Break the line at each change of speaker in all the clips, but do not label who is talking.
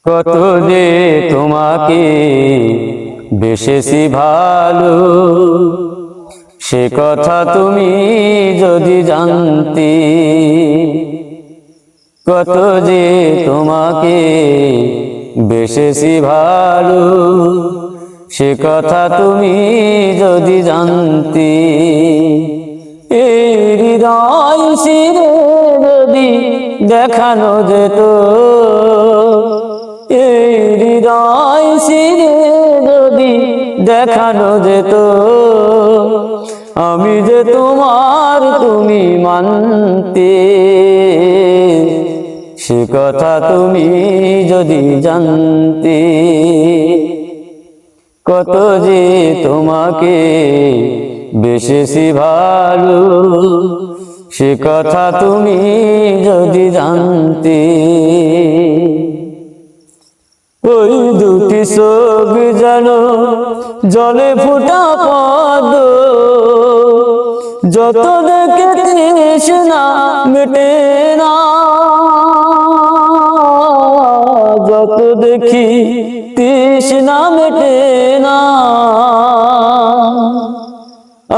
কত যে তোমাকে বেশেছি ভালো, সে কথা তুমি যদি জানতে। কত যে তোমাকে বেশেছি ভালো, সে কথা তুমি যদি জানতে। এই হৃদয় শিরে যদি দেখানো যেত, এই হৃদয় শিরে যদি দেখানো যেত, আমি যে তোমার তুমি মানতে। সে কথা তুমি যদি জানতে। কত যে তোমাকে বেশেছি ভালো, সে কথা তুমি যদি জানতে। ওই দুটি চোখ যেন জলে ফোটা পদ্ম, যত দেখে তৃষ্ণা মেটে না, যত দেখি তৃষ্ণা মেটে না।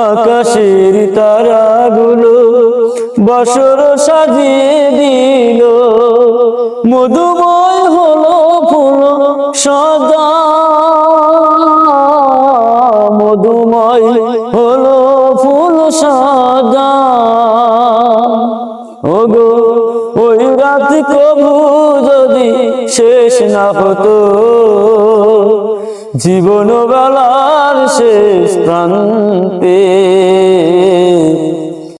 আকাশের তারাগুলো বসর সাজিয়ে দিল, মধুময় হলো ফুল সদা, মধুময় হলো ফুল সদা। ওগো ওই রাত কবু যদি শেষ না হতো, জীবন বেলার শেষ প্রান্তে।